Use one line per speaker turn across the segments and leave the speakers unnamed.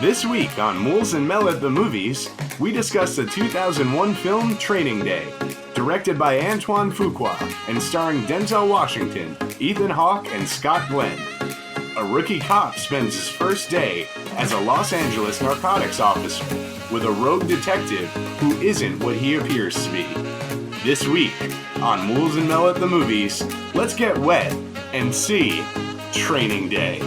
This week on Moulz and Mel at the Movies, we discuss the 2001 film Training Day, directed by Antoine Fuqua and starring Denzel Washington, Ethan Hawke, and Scott Glenn. A rookie cop spends his first day as a Los Angeles narcotics officer with a rogue detective who isn't what he appears to be. This week on Moulz and Mel at the Movies, let's get wet and see Training Day.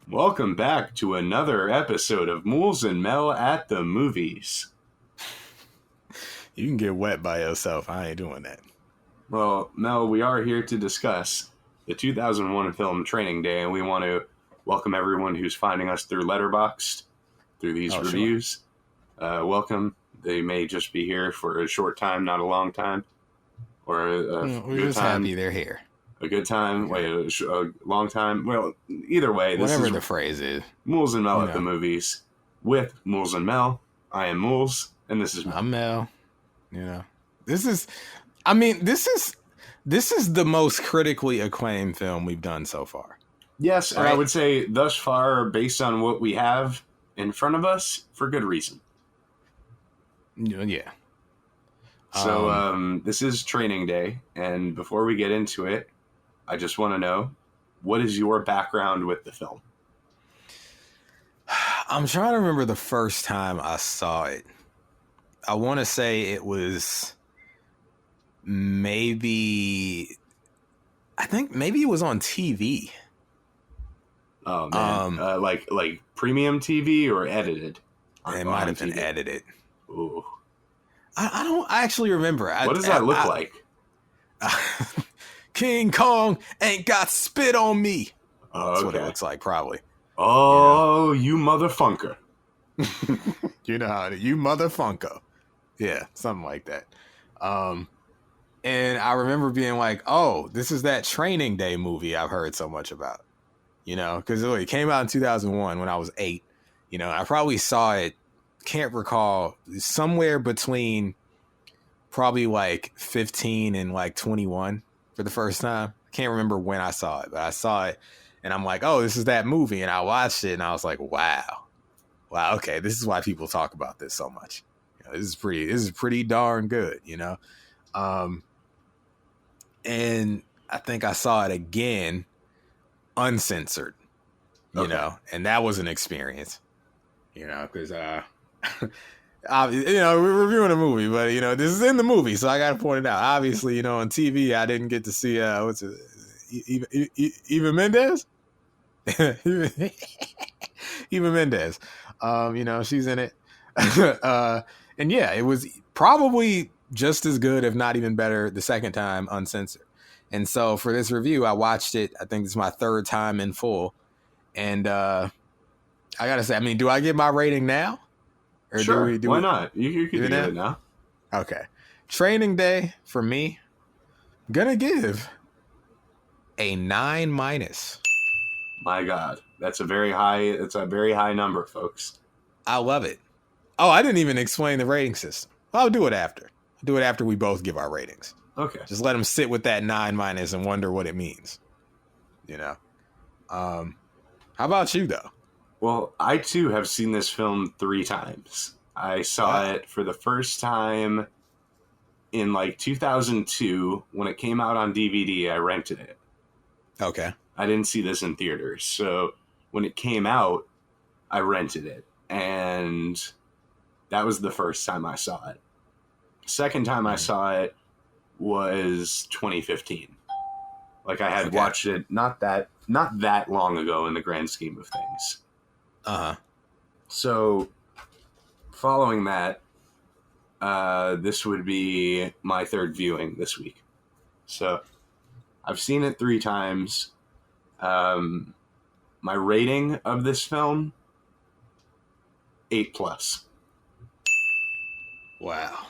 Welcome back to another episode of Moulz and Mel at the Movies.
You can get wet by yourself. I ain't doing that.
Well, Mel, we are here to discuss the 2001 film Training Day, and we want to welcome everyone who's finding us through Letterboxd, through these reviews. Sure. Welcome. They may just be here for a short time, not a long time. Or
we're just happy they're here.
A good time, a long time. Well, either way, this
whatever
is
the phrase is.
Moulz and Mel at the Movies with Moulz and Mel. I am Moulz, and this is
I'm Mel. This is the most critically acclaimed film we've done so far.
Yes, right? And I would say thus far, based on what we have in front of us, for good reason.
Yeah.
So this is Training Day, and before we get into it, I just want to know, what is your background with the film?
I'm trying to remember the first time I saw it. I want to say it was maybe it was on TV.
Oh man, like premium TV or edited?
It might have been edited.
Ooh.
I don't actually remember.
What does that look like?
King Kong ain't got spit on me. That's what it looks like, probably.
Oh, you motherfunker.
You know how you motherfunko. Yeah, something like that. And I remember being like, oh, this is that Training Day movie I've heard so much about. Because it came out in 2001 when I was 8. I probably saw it, can't recall, somewhere between probably like 15 and like 21 for the first time. I can't remember when I saw it, but I saw it and I'm like, oh, this is that movie. And I watched it and I was like, wow, okay, this is why people talk about this so much. This is pretty darn good, and I think I saw it again uncensored, and that was an experience, because we're reviewing a movie, but this is in the movie, so I got to point it out. Obviously, on TV, I didn't get to see Eva Mendes. Eva Mendes, she's in it, and yeah, it was probably just as good, if not even better, the second time uncensored. And so for this review, I watched it. I think it's my third time in full, and I gotta say, do I get my rating now? Or
sure, why not? You can do it now.
Okay. Training Day, for me, gonna give a 9-.
My God. It's a very high number, folks.
I love it. Oh, I didn't even explain the rating system. I'll do it after. I'll do it after we both give our ratings.
Okay.
Just let them sit with that 9- and wonder what it means. How about you, though?
Well, I, too, have seen this film 3 times. I saw it for the first time in, 2002. When it came out on DVD, I rented it.
Okay.
I didn't see this in theaters. So when it came out, I rented it. And that was the first time I saw it. Second time I saw it was 2015. I had watched it not that long ago in the grand scheme of things. So, following that, this would be my third viewing this week. So, I've seen it 3 times. My rating of this film, 8+.
Wow.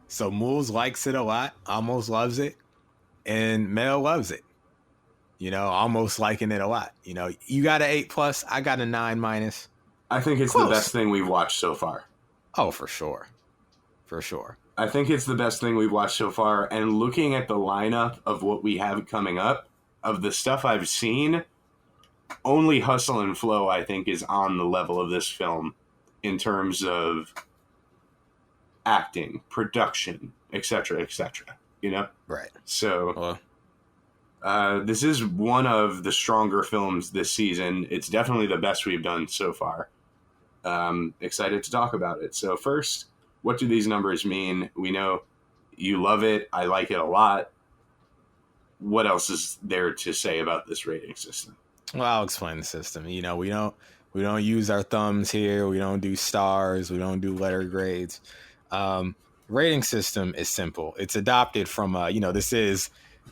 So, Moulz likes it a lot, almost loves it, and Mel loves it. Almost liking it a lot. You got an 8+, I got a 9-.
I think it's the best thing we've watched so far.
Oh, for sure. For sure.
I think it's the best thing we've watched so far. And looking at the lineup of what we have coming up, of the stuff I've seen, only Hustle and Flow, I think, is on the level of this film in terms of acting, production, etc., etc. You know?
Right.
So, this is one of the stronger films this season. It's definitely the best we've done so far. Excited to talk about it. So first, what do these numbers mean? We know you love it. I like it a lot. What else is there to say about this rating system?
Well, I'll explain the system. You know, we don't use our thumbs here. We don't do stars. We don't do letter grades. Rating system is simple. It's adopted from this is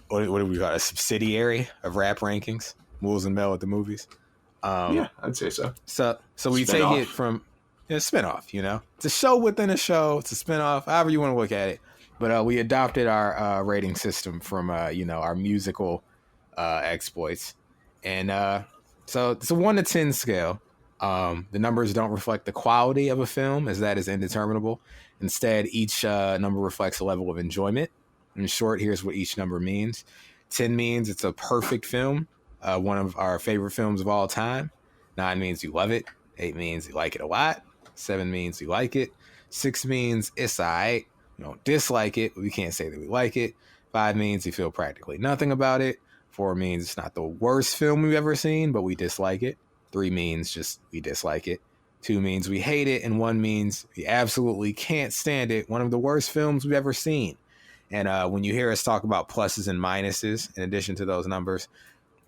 what do we call it? A subsidiary of Rap Rankings, Moulz and Mel at the movies.
Yeah, I'd say so.
So we take it from a spinoff. You know, it's a show within a show. It's a spinoff, however you want to look at it. But we adopted our rating system from our musical exploits, and so it's a 1 to 10 scale. The numbers don't reflect the quality of a film, as that is indeterminable. Instead, each number reflects a level of enjoyment. In short, here's what each number means. 10 means it's a perfect film, one of our favorite films of all time. 9 means you love it. 8 means you like it a lot. 7 means you like it. 6 means it's all right. You don't dislike it, but we can't say that we like it. 5 means you feel practically nothing about it. 4 means it's not the worst film we've ever seen, but we dislike it. 3 means just we dislike it. 2 means we hate it. And 1 means we absolutely can't stand it. One of the worst films we've ever seen. And when you hear us talk about pluses and minuses, in addition to those numbers,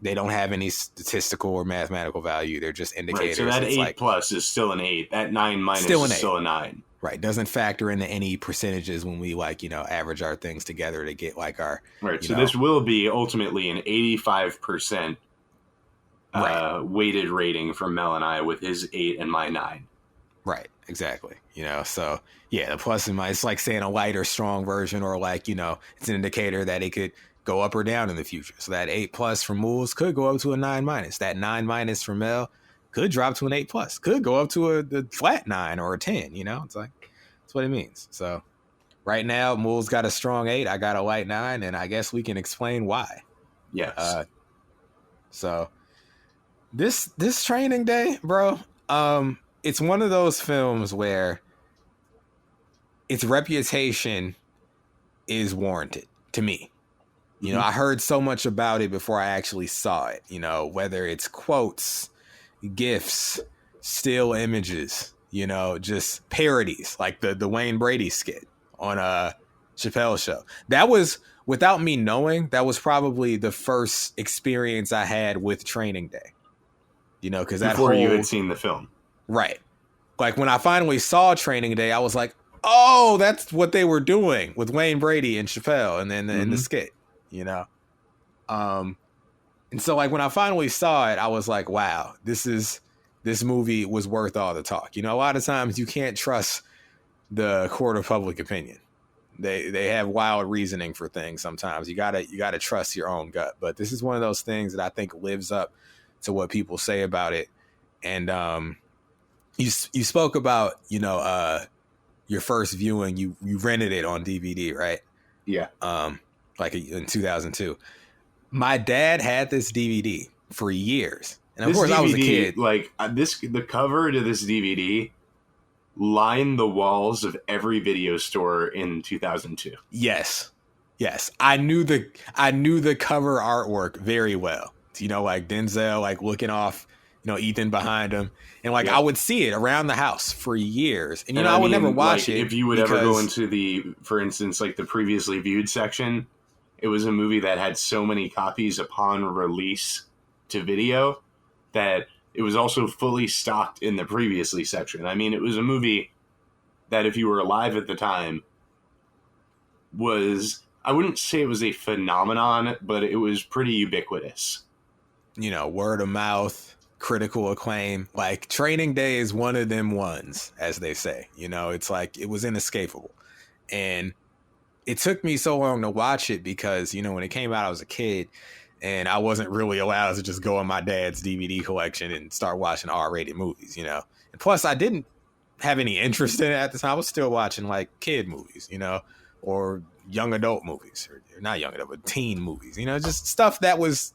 they don't have any statistical or mathematical value. They're just indicators.
Right, so that 8 plus is still an 8. That 9 minus is still a 9.
Right. Doesn't factor into any percentages when we average our things together to get our.
Right. So this will be ultimately an 85% weighted rating from Mel and I with his 8 and my 9.
Right. Exactly. So yeah, the plus and minus, it's like saying a light or strong version, or it's an indicator that it could go up or down in the future. So that 8 plus from Moulz could go up to a 9 minus. That 9 minus from Mel could drop to an 8 plus, could go up to a flat 9 or a 10, it's like, that's what it means. So right now, Moulz got a strong 8. I got a light 9, and I guess we can explain why.
Yes.
So this training day, bro, it's one of those films where its reputation is warranted to me. I heard so much about it before I actually saw it, whether it's quotes, GIFs, still images, just parodies, like the Wayne Brady skit on Chappelle's show. That was, without me knowing, that was probably the first experience I had with Training Day. Because
before you had seen the film.
Right. Like when I finally saw Training Day, I was like, oh, that's what they were doing with Wayne Brady and Chappelle and then in the skit, And so when I finally saw it, I was like, wow, this movie was worth all the talk. A lot of times you can't trust the court of public opinion. They have wild reasoning for things sometimes. You gotta trust your own gut. But this is one of those things that I think lives up to what people say about it. And you spoke about, your first viewing, you rented it on DVD, right?
Yeah.
In 2002. My dad had this DVD for years. And of
this
course
DVD,
I was a kid.
The cover to this DVD lined the walls of every video store in 2002.
Yes. I knew the cover artwork very well. Denzel, looking off, Ethan behind him. And I would see it around the house for years. And I would never watch it.
If you would ever go into for instance, the previously viewed section, it was a movie that had so many copies upon release to video that it was also fully stocked in the previously section. I mean, it was a movie that if you were alive at the time I wouldn't say it was a phenomenon, but it was pretty ubiquitous.
Word of mouth, critical acclaim. Training Day is one of them ones, as they say. It's it was inescapable. And it took me so long to watch it because, when it came out, I was a kid and I wasn't really allowed to just go on my dad's DVD collection and start watching R-rated movies, And plus, I didn't have any interest in it at the time. I was still watching like kid movies, or young adult movies, or not young adult, but teen movies, just stuff that was,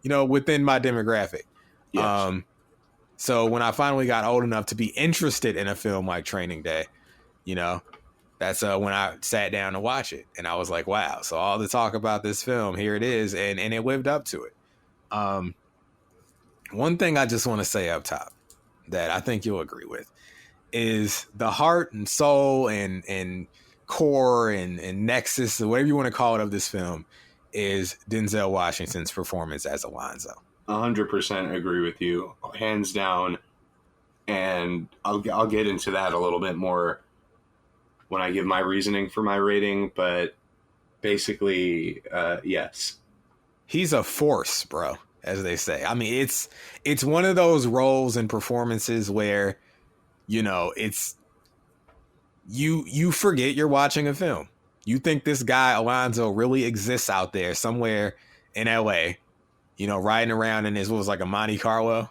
within my demographic.
Yes.
So when I finally got old enough to be interested in a film like Training Day, that's when I sat down to watch it, and I was like, wow. So all the talk about this film, here it is, and it lived up to it. One thing I just want to say up top that I think you'll agree with is the heart and soul and core and nexus, or whatever you want to call it, of this film is Denzel Washington's performance as Alonzo.
100% agree with you, hands down. And I'll get into that a little bit more when I give my reasoning for my rating, but basically, yes. He's
a force, bro, as they say. I mean, it's one of those roles and performances where, it's you forget you're watching a film. You think this guy Alonzo really exists out there somewhere in LA, riding around in his, what was like a Monte Carlo,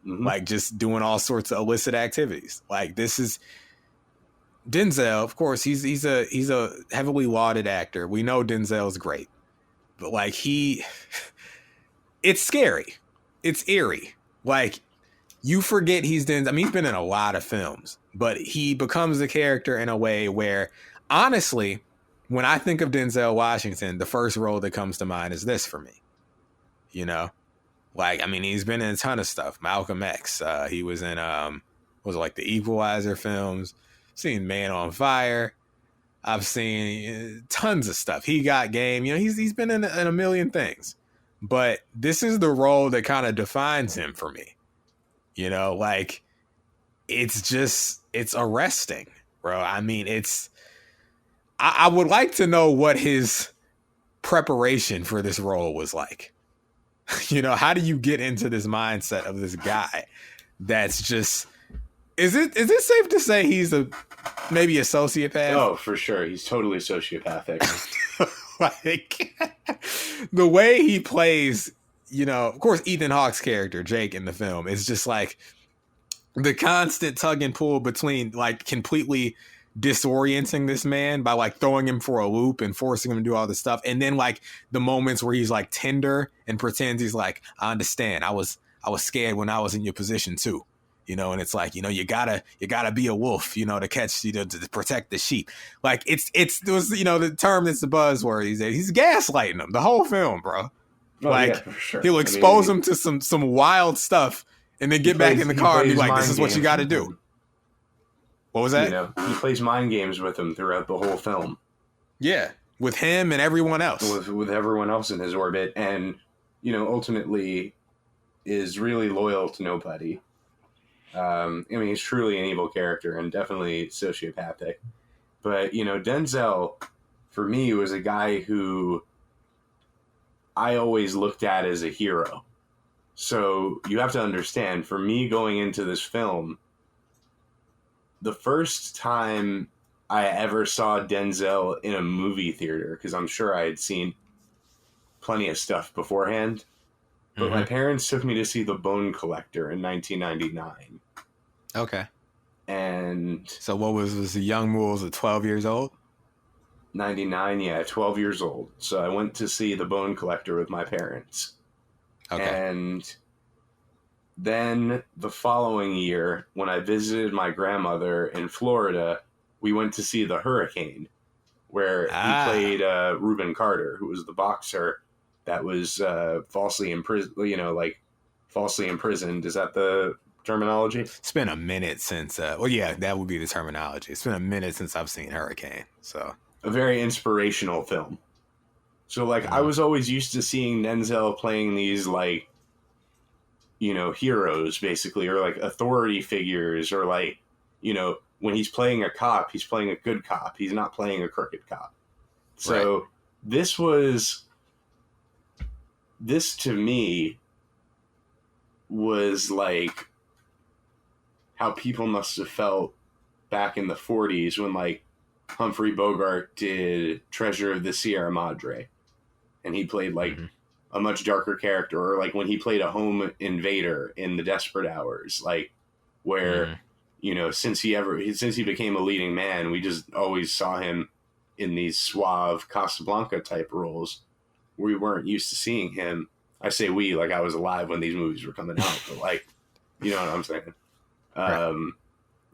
like just doing all sorts of illicit activities. Like, this is Denzel. Of course, he's a heavily lauded actor. We know Denzel's great, but like it's scary. It's eerie. Like, you forget he's Denzel. I mean, he's been in a lot of films, but he becomes the character in a way where, honestly, when I think of Denzel Washington, the first role that comes to mind is this for me. Like, I mean, he's been in a ton of stuff. Malcolm X. He was in, was it like the Equalizer films? Seen Man on Fire. I've seen tons of stuff. He Got Game. He's been in a million things. But this is the role that kind of defines him for me. Like, it's arresting, bro. I mean, I would like to know what his preparation for this role was like. How do you get into this mindset of this guy that's just, is it safe to say he's maybe a sociopath?
Oh, for sure. He's totally sociopathic.
Like, the way he plays, of course, Ethan Hawke's character, Jake, in the film is just like the constant tug and pull between like completely disorienting this man by like throwing him for a loop and forcing him to do all this stuff. And then like the moments where he's like tender and pretends he's like, I understand. I was scared when I was in your position too. And it's like, you gotta be a wolf, to catch, to protect the sheep. Like the term that's the buzzword. He's gaslighting them the whole film, bro.
Oh, like, yeah, for sure.
He'll expose him to some wild stuff and then get back in the car and be like, this is what you got to do. What was that?
He plays mind games with him throughout the whole film.
Yeah, with him and everyone else.
With everyone else in his orbit, and ultimately is really loyal to nobody. I mean, he's truly an evil character and definitely sociopathic. But, Denzel, for me, was a guy who I always looked at as a hero. So you have to understand, for me going into this film, the first time I ever saw Denzel in a movie theater, because I'm sure I had seen plenty of stuff beforehand, but my parents took me to see The Bone Collector in 1999.
Okay.
And
so what was the young Moulz at 12 years old?
99, yeah, 12 years old. So I went to see The Bone Collector with my parents. Okay. And then the following year, when I visited my grandmother in Florida, we went to see The Hurricane, where he played Reuben Carter, who was the boxer that was falsely imprisoned. Falsely imprisoned. Is that the terminology?
It's been a minute since. Well, yeah, that would be the terminology. It's been a minute since I've seen Hurricane. So
a very inspirational film. So I was always used to seeing Denzel playing these heroes basically, or authority figures, or when he's playing a cop, he's playing a good cop. He's not playing a crooked cop. So this to me was like how people must have felt back in the 40s when Humphrey Bogart did Treasure of the Sierra Madre, and he played a much darker character, or when he played a home invader in The Desperate Hours, where you know, since he became a leading man, we just always saw him in these suave Casablanca type roles. We weren't used to seeing him. I say we, like I was alive when these movies were coming out, but like, you know what I'm saying?
Right.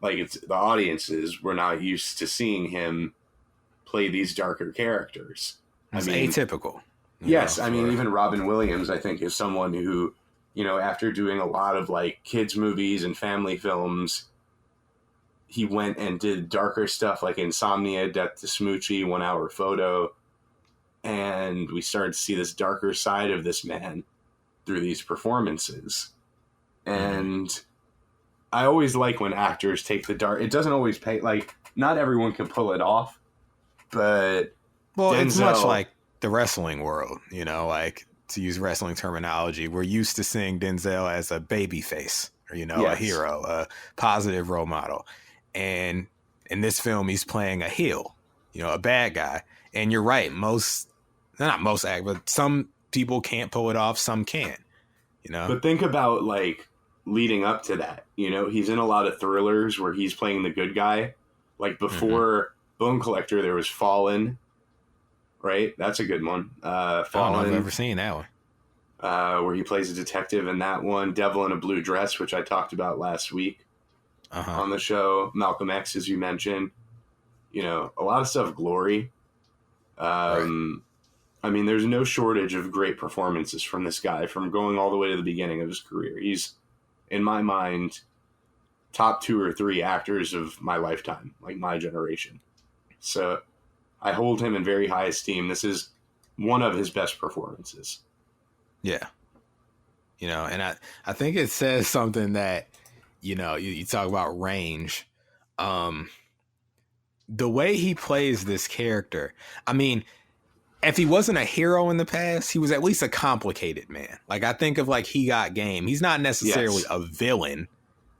Like it's the audiences were not used to seeing him play these darker characters.
It's atypical.
Yes. I mean, even Robin Williams, I think, is someone who, you know, after doing a lot of like kids movies and family films, he went and did darker stuff like Insomnia, Death to Smoochie, 1 Hour Photo. And we started to see this darker side of this man through these performances. And I always like when actors take the dark. It doesn't always pay. Like, not everyone can pull it off. But
well,
Denzel,
it's much like the wrestling world, you know, like to use wrestling terminology. We're used to seeing Denzel as a baby face or, you know, a hero, a positive role model. And in this film, he's playing a heel, you know, a bad guy. And you're right. Not most actors, but some people can't pull it off. Some can, you know. But
think about like leading up to that. You know, he's in a lot of thrillers where he's playing the good guy. Like before Bone Collector, there was Fallen, right? That's a good one. Fallen.
I don't know if I've ever seen that one.
Where he plays a detective in that one. Devil in a Blue Dress, which I talked about last week on the show. Malcolm X, as you mentioned. You know, a lot of stuff. Glory. Right. I mean, there's no shortage of great performances from this guy from going all the way to the beginning of his career. He's, in my mind, top 2 or 3 actors of my lifetime, like my generation. So I hold him in very high esteem. This is one of his best performances.
Yeah. You know, and I think it says something that, you know, you talk about range. The way he plays this character, I mean, if he wasn't a hero in the past, he was at least a complicated man. Like, I think of like He Got Game. He's not necessarily a villain,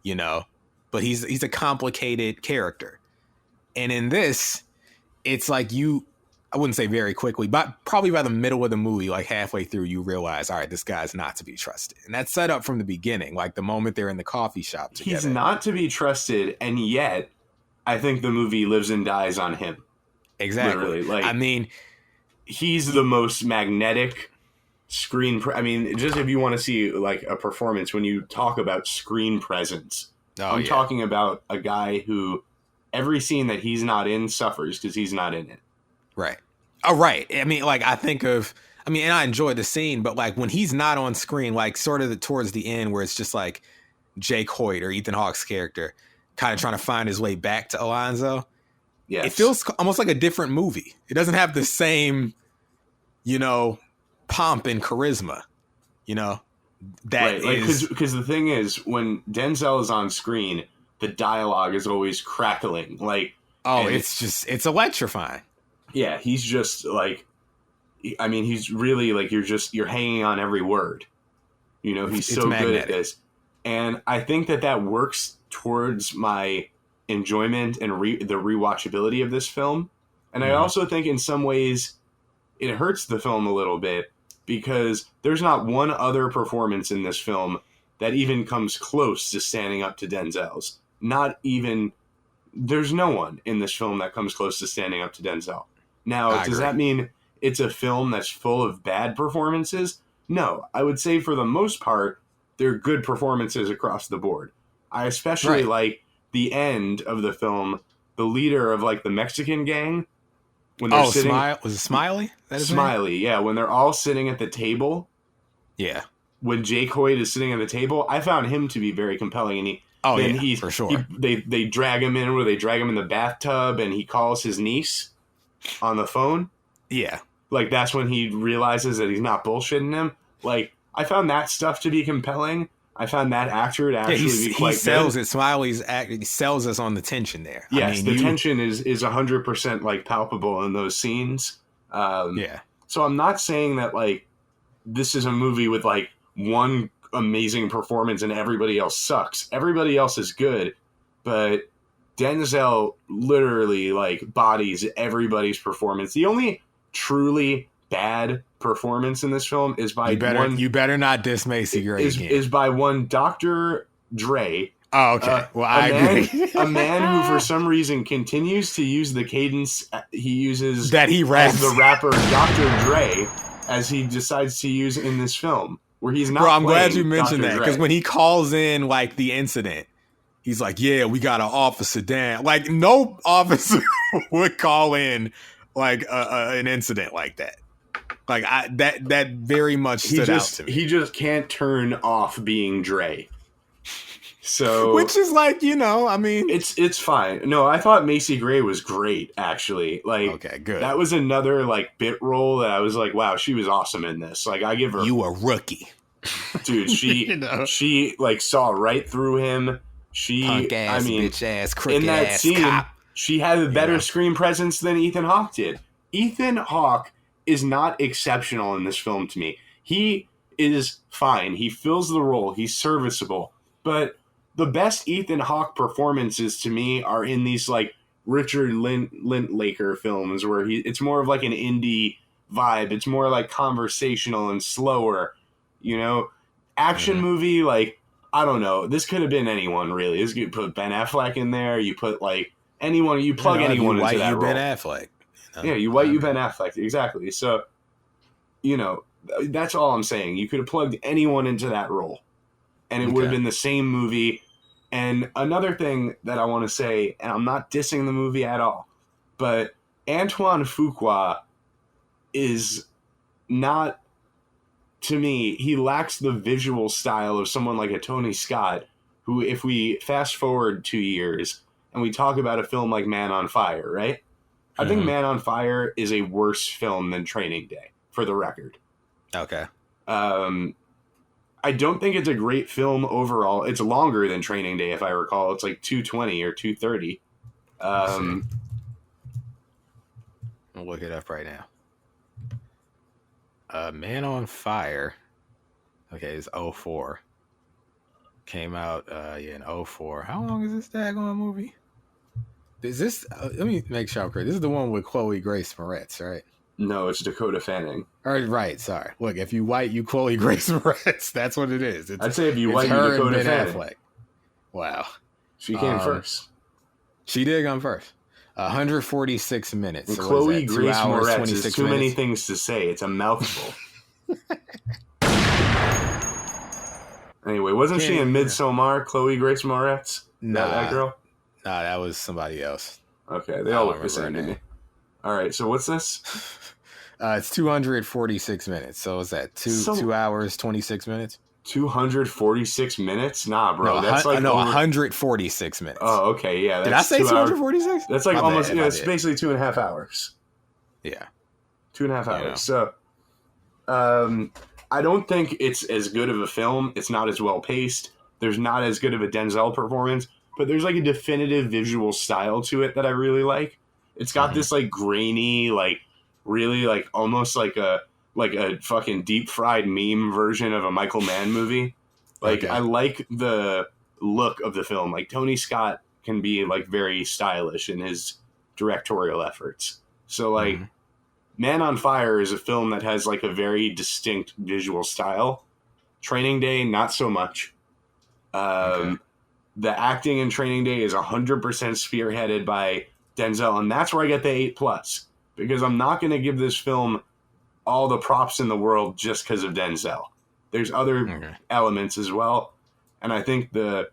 you know, but he's a complicated character. And in this, it's like I wouldn't say very quickly, but probably by the middle of the movie, like halfway through, you realize, all right, this guy's not to be trusted. And that's set up from the beginning, like the moment they're in the coffee shop together.
He's not to be trusted, and yet I think the movie lives and dies on him.
Exactly.
Literally. Like,
I mean,
he's the most magnetic screen. I mean, just if you want to see like a performance, when you talk about screen presence, I'm talking about a guy who every scene that he's not in suffers because he's not in it.
Right. Oh, right. I mean, like, and I enjoy the scene, but like when he's not on screen, like sort of towards the end where it's just like Jake Hoyt or Ethan Hawke's character kind of trying to find his way back to Alonzo. Yes. It feels almost like a different movie. It doesn't have the same, you know, pomp and charisma, you know, that
right.
is
because the thing is, when Denzel is on screen, the dialogue is always crackling. Like,
it's electrifying.
Yeah, he's just like, I mean, he's really like, you're hanging on every word. You know, he's so good at this. And I think that works towards my enjoyment and the rewatchability of this film. And I also think in some ways it hurts the film a little bit because there's not one other performance in this film that even comes close to standing up to Denzel's. There's no one in this film that comes close to standing up to Denzel. Now, does that mean it's a film that's full of bad performances? No, I would say for the most part, they're good performances across the board. I especially like the end of the film, the leader of like the Mexican gang. When they're sitting,
was it Smiley?
Smiley, yeah. When they're all sitting at the table.
Yeah.
When Jake Hoyt is sitting at the table, I found him to be very compelling. And
for sure.
They drag him in, where they drag him in the bathtub, and he calls his niece on the phone.
Yeah.
Like, that's when he realizes that he's not bullshitting him. Like, I found that stuff to be compelling. I found that actor to actually be quite good. He
sells it. Smiley's he sells us on the tension there.
Yes, the tension is 100% like palpable in those scenes.
Yeah.
So I'm not saying that like this is a movie with like one amazing performance and everybody else sucks. Everybody else is good, but Denzel literally like bodies everybody's performance. The only truly bad performance in this film is by
you better not diss Macy Gray again.
Is by one Dr. Dre,
Oh, okay. Well, I agree.
A man who, for some reason, continues to use the cadence he uses
That he raps.
as the rapper Dr. Dre, as he decides to use in this film, where he's not.
Bro, I'm glad
playing
you mentioned
Dr.
that,
Dre.
because when he calls in like the incident, he's like, "Yeah, we got an officer down." Like, no officer would call in like an incident like that. Like, that very much stood out to me.
He just can't turn off being Dre. So,
which is like, I mean,
it's fine. No, I thought Macy Gray was great, actually. Like,
okay, good.
That was another like bit role that I was like, wow, she was awesome in this. Like, I give her,
you a rookie,
dude. She she like saw right through him. She,
punk ass, bitch ass, crooked
in that
ass
scene,
cop.
She had a better screen presence than Ethan Hawke did. Ethan Hawke is not exceptional in this film to me. He is fine. He fills the role. He's serviceable, but the best Ethan Hawke performances to me are in these like Richard Linklater films where it's more of like an indie vibe. It's more like conversational and slower, action movie. Like, I don't know. This could have been anyone really. This could put Ben Affleck in there. You put like anyone, you plug anyone into that role.
Ben Affleck.
Yeah, you white you Ben Affleck. Exactly. So, that's all I'm saying. You could have plugged anyone into that role and it would have been the same movie. And another thing that I want to say, and I'm not dissing the movie at all, but Antoine Fuqua is not, to me, he lacks the visual style of someone like a Tony Scott, who, if we fast forward 2 years and we talk about a film like Man on Fire, right? I think Man on Fire is a worse film than Training Day, for the record.
Okay.
I don't think it's a great film overall. It's longer than Training Day, if I recall. It's like 220 or 230.
I'll look it up right now. Man on Fire. Okay, it's 04. Came out in 04. How long is this daggone movie? Is this? Let me make sure I'm correct. This is the one with Chloe Grace Moretz, right?
No, it's Dakota Fanning.
Right, sorry. Look, if you white, you Chloe Grace Moretz. That's what it is.
I'd say if you white, you Dakota Fanning. Affleck.
Wow.
She came first.
She did come first. 146 minutes.
And so Chloe Grace Moretz is too many things to say. It's a mouthful. Anyway, wasn't she in Midsommar, Chloe Grace Moretz?
Nah,
that girl?
Nah, that was somebody else.
Okay, they all look the same to me. All right, so what's this?
It's 246 minutes. So is that 2 hours, 26 minutes?
246 minutes? Nah, bro. That's like
146 minutes.
Oh, okay, yeah.
Did I say 246?
That's like almost, it's basically 2.5 hours.
Yeah.
2.5 hours. So, I don't think it's as good of a film. It's not as well paced. There's not as good of a Denzel performance, but there's like a definitive visual style to it that I really like. It's got this like grainy, like really like almost like a fucking deep fried meme version of a Michael Mann movie. Like, I like the look of the film. Like, Tony Scott can be like very stylish in his directorial efforts. So like Man on Fire is a film that has like a very distinct visual style. Training Day, not so much. The acting in Training Day is 100% spearheaded by Denzel, and that's where I get the 8+, because I'm not going to give this film all the props in the world just because of Denzel. There's other elements as well, and I think the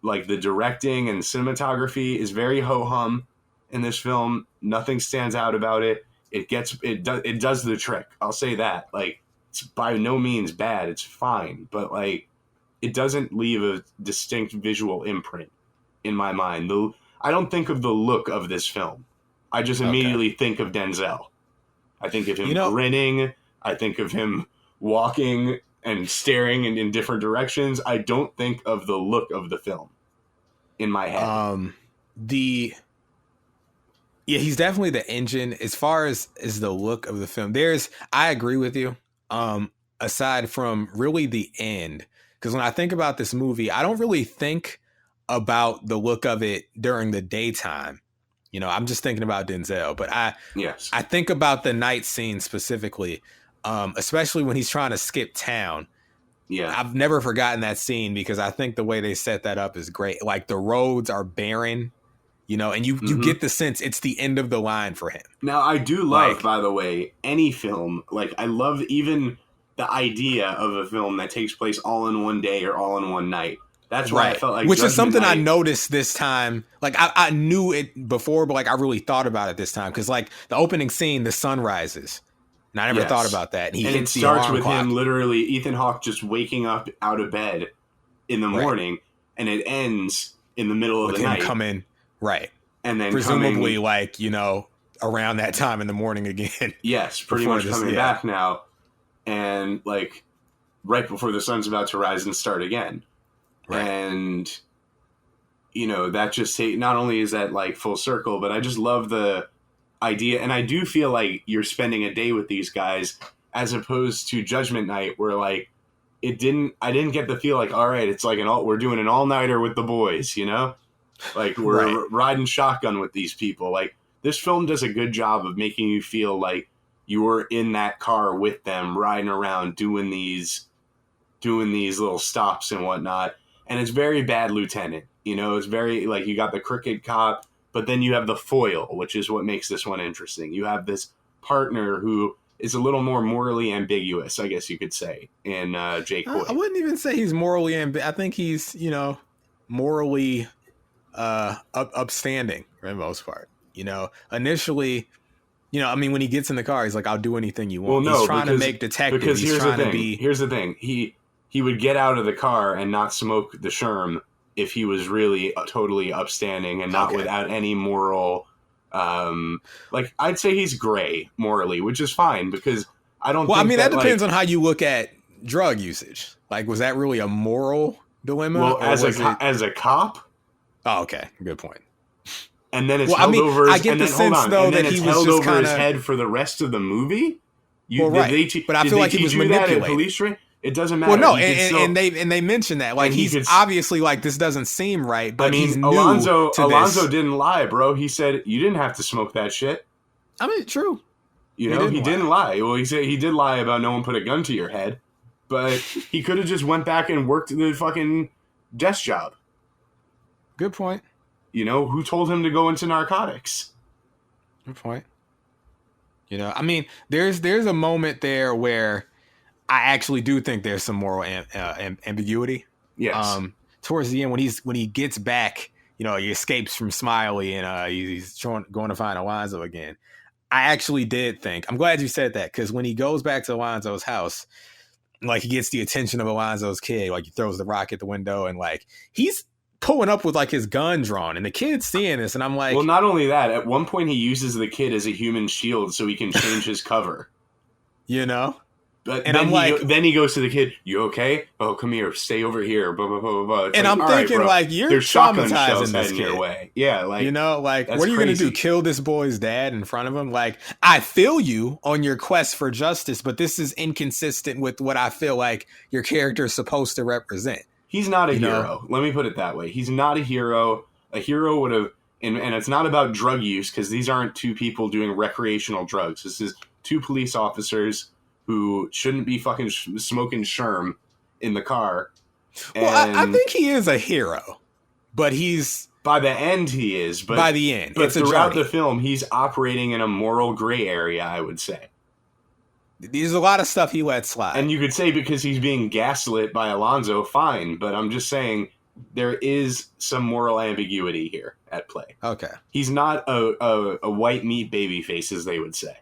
directing and cinematography is very ho-hum in this film. Nothing stands out about it. It does the trick. I'll say that. Like, it's by no means bad. It's fine, but like, it doesn't leave a distinct visual imprint in my mind. I don't think of the look of this film. I just immediately think of Denzel. I think of him grinning. I think of him walking and staring in different directions. I don't think of the look of the film in my head.
He's definitely the engine as far as the look of the film. I agree with you. Aside from really the end, because when I think about this movie, I don't really think about the look of it during the daytime. I'm just thinking about Denzel, but I think about the night scene specifically, especially when he's trying to skip town.
Yeah.
I've never forgotten that scene because I think the way they set that up is great. Like the roads are barren, you know, and you get the sense it's the end of the line for him.
Now, I do love,
Like,
by the way, any film. Like, I love even the idea of a film that takes place all in one day or all in one night. That's why I felt like
which is
Judgment
something I
Night-
noticed this time. Like I knew it before, but like I really thought about it this time because like the opening scene, the sun rises, and I never thought about that. And he
and it
hits the
starts
alarm
with
clock.
him literally, Ethan Hawke just waking up out of bed in the morning, and it ends in the middle of
with
the
him
night.
coming
And then
presumably like, you know, around that time in the morning again.
Yes, pretty much coming back now, and like right before the sun's about to rise and start again.
Right.
And, you know, that just not only is that like full circle, but I just love the idea. And I do feel like you're spending a day with these guys as opposed to Judgment Night, where like I didn't get the feel like, all right, it's like we're doing an all-nighter with the boys, you know, like we're riding shotgun with these people. Like this film does a good job of making you feel like you were in that car with them riding around doing these little stops and whatnot. And it's very Bad Lieutenant, you know, it's very like you got the crooked cop, but then you have the foil, which is what makes this one interesting. You have this partner who is a little more morally ambiguous, I guess you could say, in Jake Hoyt.
I wouldn't even say he's morally ambiguous. I think he's, you know, morally upstanding for the most part. You know, initially, you know, I mean, when he gets in the car, he's like, I'll do anything you want. Well, no, he's trying to make detective.
Because
he's trying to be...
Here's the thing. He would get out of the car and not smoke the sherm if he was really totally upstanding and not without any moral... like, I'd say he's gray morally, which is fine because I don't think
I mean, that depends
like,
on how you look at drug usage. Like, was that really a moral dilemma?
Well, as a cop?
Oh, okay. Good point.
And then it's held over his,
I get the sense, though, that he was
held
just
over his head for the rest of the movie?
But I feel like he was manipulated.
It doesn't matter.
Well, no, and they mentioned that. Like, he's obviously like, this doesn't seem right, but he's new
Alonzo
to
didn't lie, bro. He said, you didn't have to smoke that shit.
I mean, true.
You know, he didn't lie. Well, he said he did lie about no one put a gun to your head, but he could have just went back and worked the fucking desk job.
Good point.
You know, who told him to go into narcotics?
Good point. You know, I mean, there's a moment there where I actually do think there's some moral ambiguity.
Yes.
Towards the end, when he gets back, you know, he escapes from Smiley and he's going to find Alonzo again. I actually did think, I'm glad you said that, because when he goes back to Alonzo's house, like he gets the attention of Alonzo's kid, like he throws the rock at the window and like he's pulling up with like his gun drawn and the kid's seeing this and I'm like,
well, not only that, at one point he uses the kid as a human shield so he can change his cover.
You know?
But and then he goes to the kid, you okay? Oh, come here, stay over here, blah, blah, blah, blah. It's
and
like,
I'm thinking,
right,
like, you're traumatizing this kid.
Your way. Yeah, like,
you know, like, what are you going to do? Kill this boy's dad in front of him? Like, I feel you on your quest for justice, but this is inconsistent with what I feel like your character is supposed to represent.
He's not a hero. Let me put it that way. He's not a hero. A hero would have, and it's not about drug use, because these aren't two people doing recreational drugs. This is two police officers who shouldn't be fucking smoking sherm in the car.
Well, I think he is a hero, but he's...
By the end, he is. But
by the end.
But it's throughout the film, he's operating in a moral gray area, I would say.
There's a lot of stuff he lets slide.
And you could say because he's being gaslit by Alonzo, fine. But I'm just saying there is some moral ambiguity here at play.
Okay.
He's not a white meat baby face, as they would say.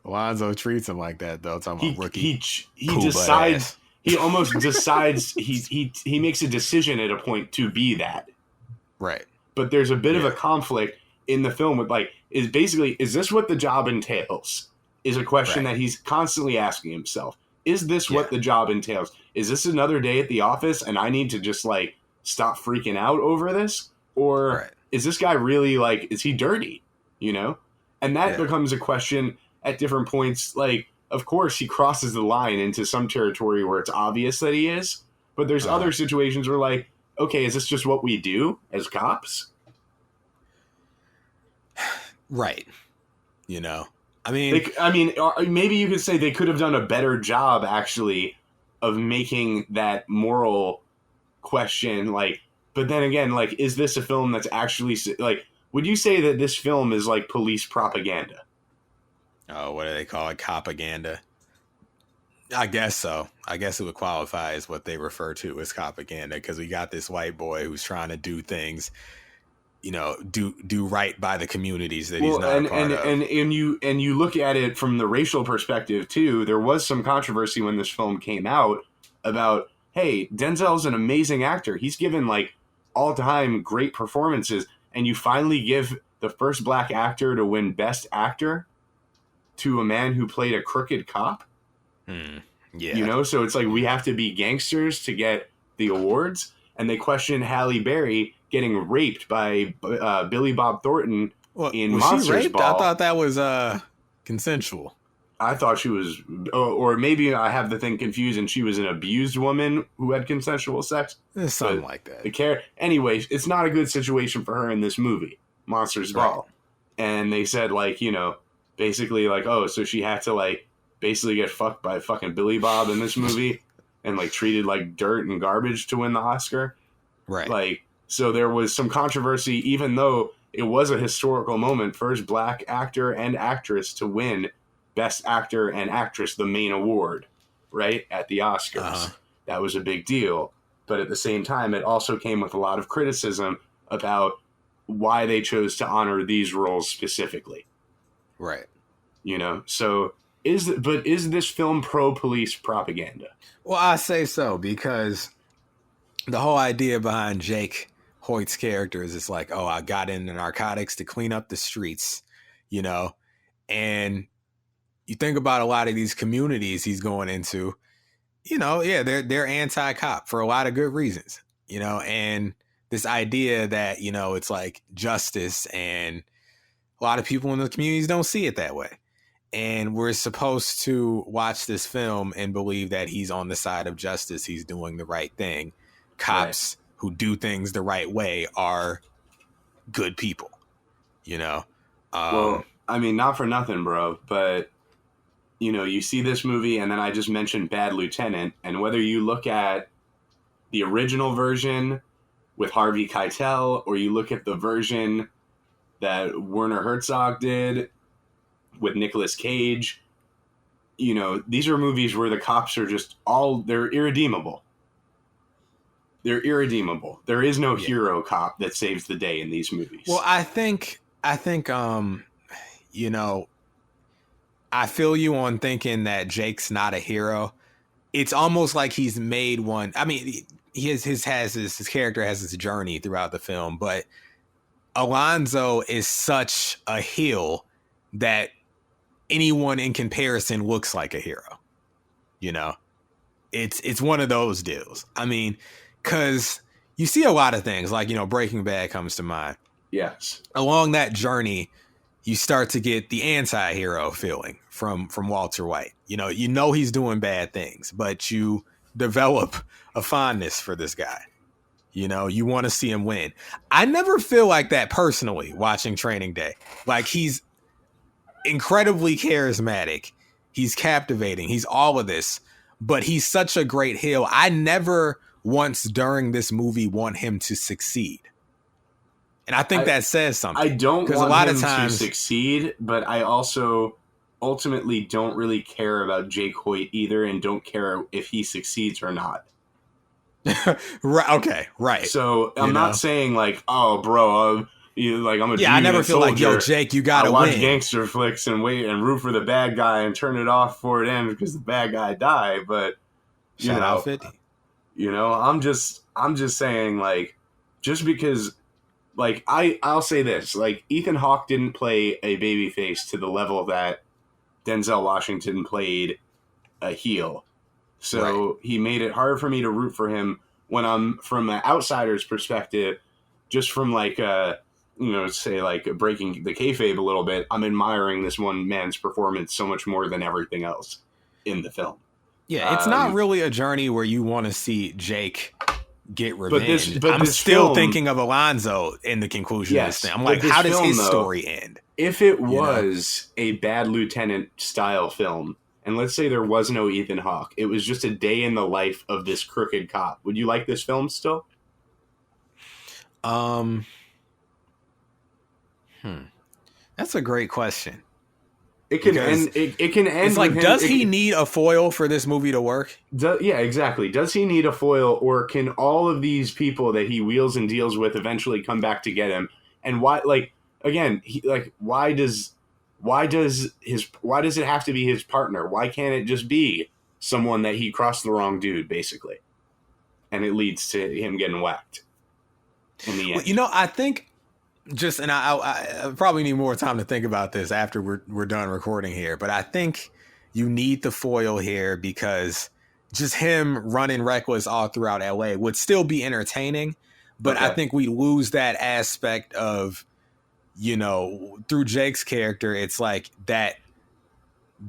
Alonzo treats him like that, though. Talking about rookie.
He decides. He almost decides. He makes a decision at a point to be that.
Right.
But there's a bit of a conflict in the film with like is this what the job entails? Is a question that he's constantly asking himself. Is this what the job entails? Is this another day at the office and I need to just like stop freaking out over this? Or is this guy really like, is he dirty? You know? And that becomes a question at different points. Like, of course, he crosses the line into some territory where it's obvious that he is. But there's other situations where, like, okay, is this just what we do as cops?
Right. You know, I mean,
maybe you could say they could have done a better job actually of making that moral question like. But then again, like, is this a film that's actually like? Would you say that this film is like police propaganda?
oh, what do they call it? Propaganda. I guess so. I guess it would qualify as what they refer to as propaganda because we got this white boy who's trying to do things, do right by the communities that he's not a part of.
And you look at it from the racial perspective too. There was some controversy when this film came out about, hey, Denzel's an amazing actor. He's given like all-time great performances, and you finally give the first black actor to win Best Actor to a man who played a crooked cop.
Yeah.
So it's like we have to be gangsters to get the awards, and they question Halle Berry getting raped by Billy Bob Thornton in Monsters
she raped?
Ball.
I thought that was consensual.
I thought she was, or maybe I have the thing confused, and she was an abused woman who had consensual sex.
Something like that.
Anyways, it's not a good situation for her in this movie, Monsters Ball. And they said, like, basically, like, oh, so she had to, like, basically get fucked by fucking Billy Bob in this movie and, like, treated like dirt and garbage to win the Oscar.
Right.
Like, so there was some controversy, even though it was a historical moment, first black actor and actress to win Best Actor and Actress, the main award, right, at the Oscars. Uh-huh. That was a big deal. But at the same time, it also came with a lot of criticism about why they chose to honor these roles specifically.
Right.
So is this film pro-police propaganda?
Well, I say so because the whole idea behind Jake Hoyt's character is it's like, oh, I got into narcotics to clean up the streets, and you think about a lot of these communities he's going into, they're anti-cop for a lot of good reasons, and this idea that, it's like justice, and a lot of people in the communities don't see it that way. And we're supposed to watch this film and believe that he's on the side of justice. He's doing the right thing. Cops who do things the right way are good people,
Well, I mean, not for nothing, bro, but you see this movie, and then I just mentioned Bad Lieutenant, and whether you look at the original version with Harvey Keitel, or you look at the version that Werner Herzog did with Nicolas Cage, these are movies where the cops are just they're irredeemable. They're irredeemable. There is no hero cop that saves the day in these movies.
Well, I think, I feel you on thinking that Jake's not a hero. It's almost like he's made one. I mean, his character has his journey throughout the film, but Alonzo is such a heel that anyone in comparison looks like a hero. It's one of those deals. I mean, because you see a lot of things like, Breaking Bad comes to mind.
Yes.
Along that journey, you start to get the anti-hero feeling from Walter White. He's doing bad things, but you develop a fondness for this guy. You want to see him win. I never feel like that personally watching Training Day. Like, he's incredibly charismatic. He's captivating. He's all of this, but he's such a great heel. I never once during this movie want him to succeed. And I think that says something.
I don't want him to succeed, but I also ultimately don't really care about Jake Hoyt either, and don't care if he succeeds or not.
Right. Okay. Right.
So I'm not saying like, oh, bro, I'm a
I never feel like, yo, Jake, you gotta
win. I
watch
gangster flicks and wait and root for the bad guy and turn it off before it ends because the bad guy died. But
shout out 50.
I'm just saying, like, just because, like, I'll say this, like, Ethan Hawke didn't play a babyface to the level that Denzel Washington played a heel. So he made it hard for me to root for him when I'm from an outsider's perspective, just from like, say like breaking the kayfabe a little bit. I'm admiring this one man's performance so much more than everything else in the film.
Yeah, it's not really a journey where you want to see Jake get revenge.
but
I'm
this
still
film,
thinking of Alonzo in the conclusion of this
yes,
thing. I'm
but
like,
this
how does
film,
his
though,
story end?
if it
You know?
was a Bad Lieutenant style film, and let's say there was no Ethan Hawke, it was just a day in the life of this crooked cop, would you like this film still?
That's a great question.
It can
Because
end. It can end.
it's like,
with him,
does he need a foil for this movie to work?
Yeah, exactly. Does he need a foil, or can all of these people that he wheels and deals with eventually come back to get him? And why? Like again, why does it have to be his partner? Why can't it just be someone that he crossed the wrong dude, basically, and it leads to him getting whacked in the end?
Well, you know, I think just, and I probably need more time to think about this after we're done recording here, but I think you need the foil here because just him running reckless all throughout LA would still be entertaining, but I think we lose that aspect of, you know, through Jake's character. It's like that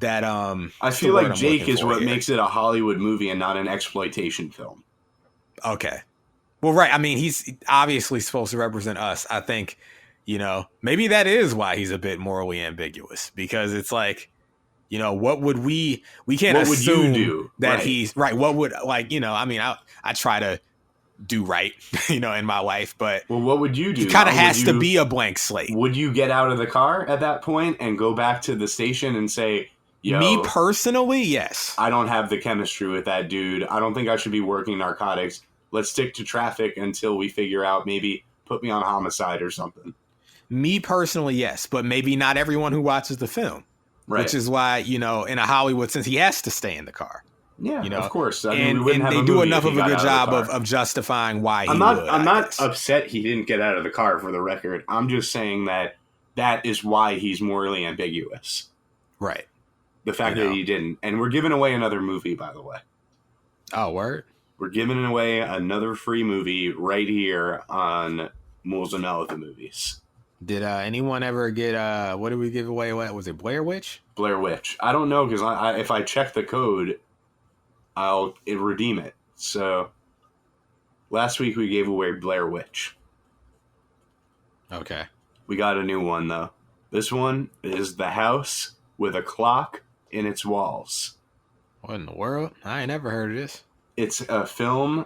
I feel like Jake is what makes it a Hollywood movie and not an exploitation film.
Okay. Well, right. I mean, he's obviously supposed to represent us. I think, you know, maybe that is why he's a bit morally ambiguous, because it's like, you know, what would we can't
what
assume
would you do?
that
right.
he's right. What would, like, you know, I mean, I try to do right, you know, in my life, but
well, what would you do?
He kind of has to be a blank slate.
Would you get out of the car at that point and go back to the station and say, yo,
me personally, yes.
I don't have the chemistry with that dude. I don't think I should be working narcotics. Let's stick to traffic until we figure out, maybe put me on homicide or something.
Me personally, yes, but maybe not everyone who watches the film,
right.
Which is why, you know, in a Hollywood sense, he has to stay in the car.
Yeah,
you know,
of course. I
mean,
and
they do enough of a good job of justifying why he
I'm not upset he didn't get out of the car, for the record. I'm just saying that is why he's morally ambiguous.
Right.
The fact that he didn't. And we're giving away another movie, by the way.
Oh, word?
We're giving away another free movie right here on Moulz and Mel at the Movies.
Did anyone ever get, what did we give away? What was it, Blair Witch?
Blair Witch. I don't know, because if I check the code, I'll redeem it. So, last week we gave away Blair Witch.
Okay.
We got a new one, though. This one is The House with a Clock in Its Walls.
What in the world? I ain't never heard of this.
It's a film.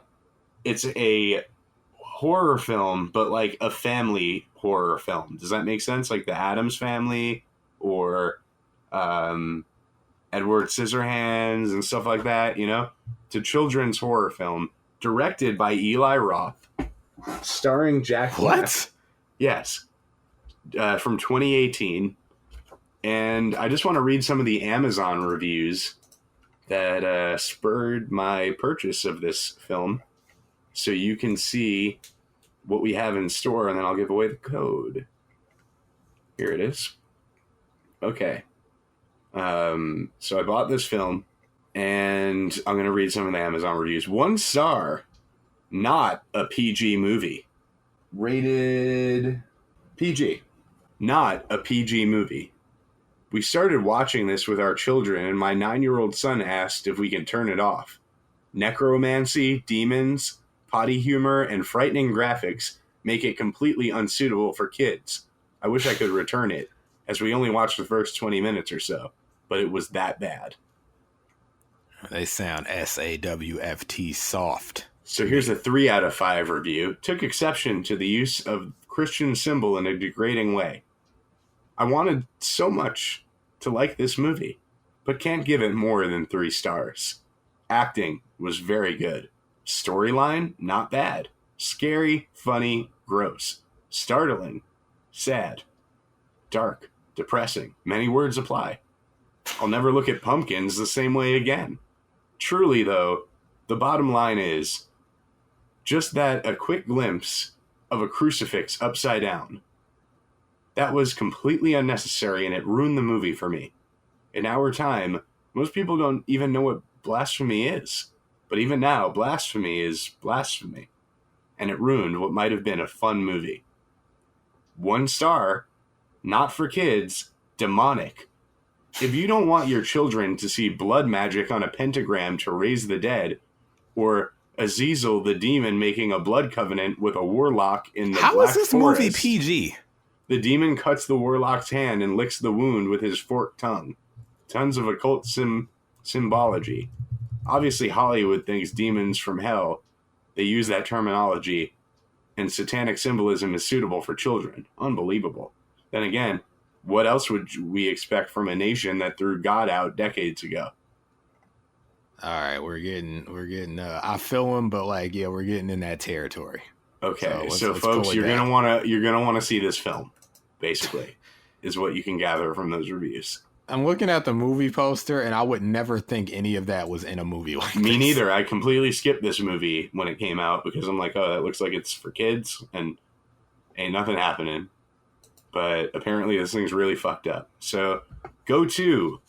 It's a horror film, but like a family horror film. Does that make sense? Like the Addams Family or Edward Scissorhands and stuff like that, you know? It's a children's horror film directed by Eli Roth, starring Jack Black.
What?
Yes. From 2018. And I just want to read some of the Amazon reviews that spurred my purchase of this film, so you can see what we have in store, and then I'll give away the code. Here it is. Okay. So I bought this film, and I'm going to read some of the Amazon reviews. 1 star, not a PG movie. Rated PG. Not a PG movie. We started watching this with our children, and my 9-year-old son asked if we can turn it off. Necromancy, demons, potty humor, and frightening graphics make it completely unsuitable for kids. I wish I could return it, as we only watched the first 20 minutes or so, but it was that bad.
They sound SAWFT soft.
So here's a 3 out of 5 review. Took exception to the use of Christian symbol in a degrading way. I wanted so much to like this movie, but can't give it more than 3 stars. Acting was very good. Storyline, not bad. Scary, funny, gross. Startling, sad. Dark, depressing. Many words apply. I'll never look at pumpkins the same way again. Truly, though, the bottom line is just that a quick glimpse of a crucifix upside down. That was completely unnecessary, and it ruined the movie for me. In our time, most people don't even know what blasphemy is. But even now, blasphemy is blasphemy. And it ruined what might have been a fun movie. 1 star, not for kids, demonic. If you don't want your children to see blood magic on a pentagram to raise the dead, or Azazel the demon making a blood covenant with a warlock in the
How
Black
is this
Forest.
movie PG?
The demon cuts the warlock's hand and licks the wound with his forked tongue. Tons of occult symbology. Obviously, Hollywood thinks demons from hell. They use that terminology, and satanic symbolism is suitable for children. Unbelievable. Then again, what else would we expect from a nation that threw God out decades ago?
All right, we're getting. I feel him, but like, yeah, we're getting in that territory.
Okay, so folks, you're gonna wanna see this film. Basically, is what you can gather from those reviews.
I'm looking at the movie poster, and I would never think any of that was in a movie like this.
Me neither. I completely skipped this movie when it came out because I'm like, oh, that looks like it's for kids, and ain't nothing happening. But apparently, this thing's really fucked up. So go to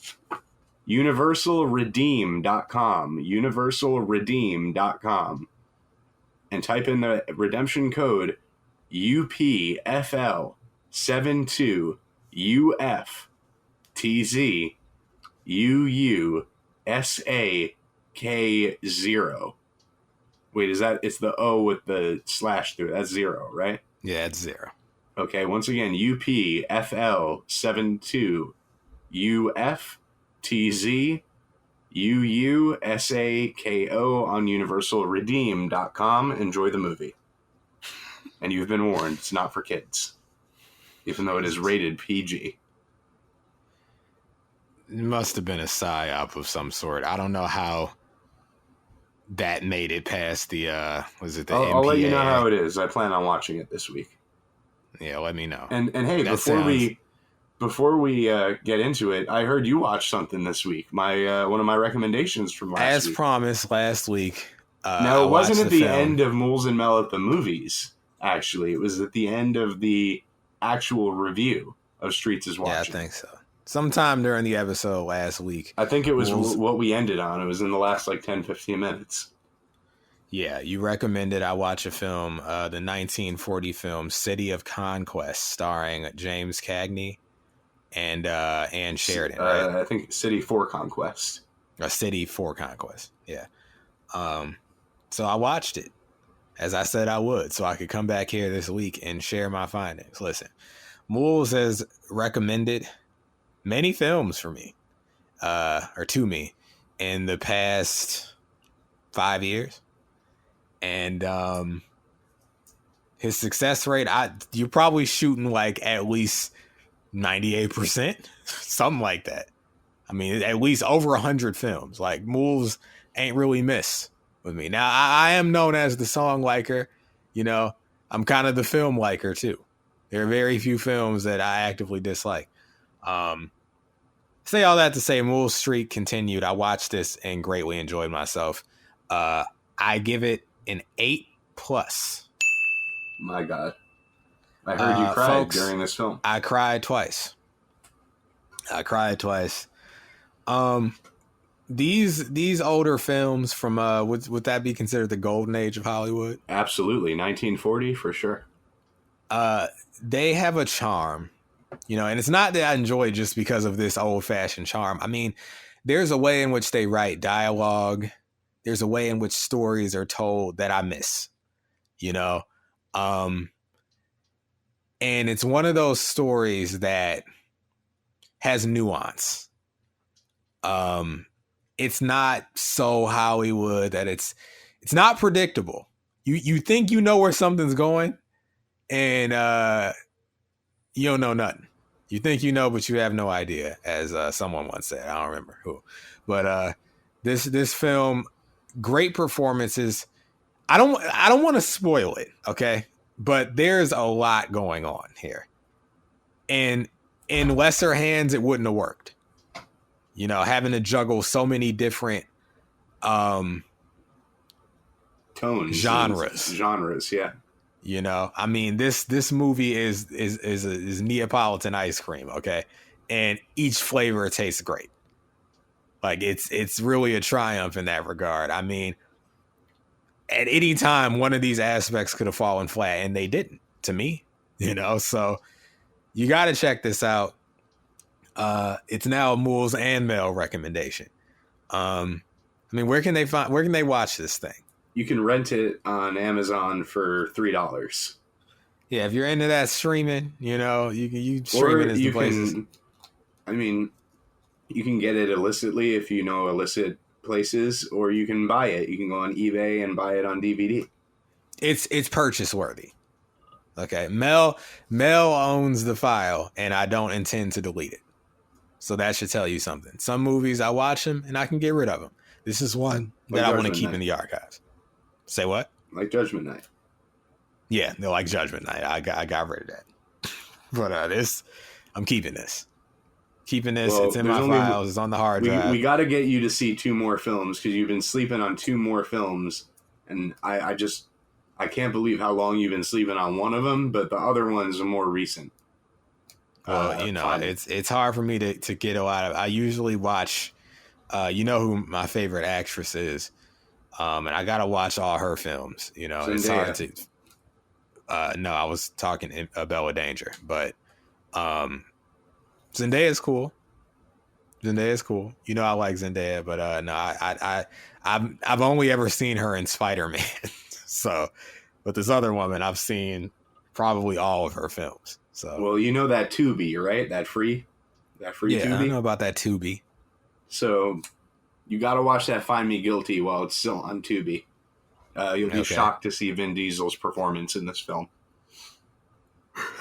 universalredeem.com, universalredeem.com, and type in the redemption code UPFL72UFTZUUSAK0. Wait, is that, it's the O with the slash through it. That's 0, right?
Yeah, it's 0.
Okay, once again, UPFL72UFTZUUSAKO on universalredeem.com. Enjoy the movie. And you've been warned, it's not for kids. Even though it is rated PG.
It must have been a psyop of some sort. I don't know how that made it past the, was it the MPAA?
I'll let you know how it is. I plan on watching it this week.
Yeah, let me know.
And hey, before we get into it, I heard you watched something this week. My one of my recommendations from last week.
As promised last week.
No, it wasn't at the end of Moulz and Mel at the movies. Actually, it was at the end of the actual review of Streets is Watching.
Yeah, I think so. Sometime during the episode last week.
I think it was what we ended on. It was in the last 10-15 minutes.
Yeah, you recommended I watch a film, the 1940 film City of Conquest, starring James Cagney and Ann Sheridan, right?
I think City for Conquest.
A City for Conquest, yeah. So I watched it, as I said I would, so I could come back here this week and share my findings. Listen, Moulz has recommended many films for me, or to me, in the past 5 years. And his success rate, you're probably shooting at least 98%, something like that. I mean, at least over 100 films. Moulz ain't really missed with me. Now, I am known as the song liker. I'm kind of the film liker too. There are very few films that I actively dislike. Say all that to say, Moulz streak continued. I watched this and greatly enjoyed myself. I give it an 8+.
My God. I heard you cried, folks, during this film.
I cried twice. These older films from would that be considered the golden age of Hollywood?
Absolutely. 1940 for sure.
They have a charm, and it's not that I enjoy it just because of this old fashioned charm. I mean, there's a way in which they write dialogue. There's a way in which stories are told that I miss, and it's one of those stories that has nuance. It's not so Hollywood that it's not predictable. You think you know where something's going, and you don't know nothing. You think you know, but you have no idea, as someone once said. I don't remember who, but this film. Great performances. I don't want to spoil it, okay? But there's a lot going on here. And in lesser hands, it wouldn't have worked. Having to juggle so many different
tones,
genres,
yeah.
I mean, this movie is Neapolitan ice cream, okay? And each flavor tastes great. It's really a triumph in that regard. I mean, at any time, one of these aspects could have fallen flat, and they didn't, to me, so you got to check this out. It's now a Moulz and Mel recommendation. I mean, where can they watch this thing?
You can rent it on Amazon for $3.
Yeah, if you're into that streaming, you streaming
Or
is the
you
places.
can, I mean, you can get it illicitly if you know illicit places, or you can buy it. You can go on eBay and buy it on DVD.
It's purchase worthy. Okay, Mel owns the file, and I don't intend to delete it. So that should tell you something. Some movies I watch them and I can get rid of them. This is one
Like
that I want to
Judgment
keep
Night.
in the archives. Say what?
Like Judgment Night.
Yeah, they're like Judgment Night. I got rid of that. But I'm keeping this. Keeping this.
Well,
It's in my files. It's on the hard drive.
We got to get you to see 2 more films because you've been sleeping on 2 more films, and I can't believe how long you've been sleeping on one of them, but the other one's more recent.
Well, it's hard for me to get a lot of. I usually watch. You know who my favorite actress is, and I gotta watch all her films.
Zendaya.
It's hard to. No, I was talking Bella Danger, but Zendaya is cool. Zendaya is cool. I like Zendaya, but no, I've only ever seen her in Spider-Man. So, but this other woman, I've seen probably all of her films. So,
well, you know that Tubi, right? That free
yeah,
Tubi.
I know about that Tubi.
So, you got to watch that Find Me Guilty while it's still on Tubi. You'll be shocked to see Vin Diesel's performance in this film.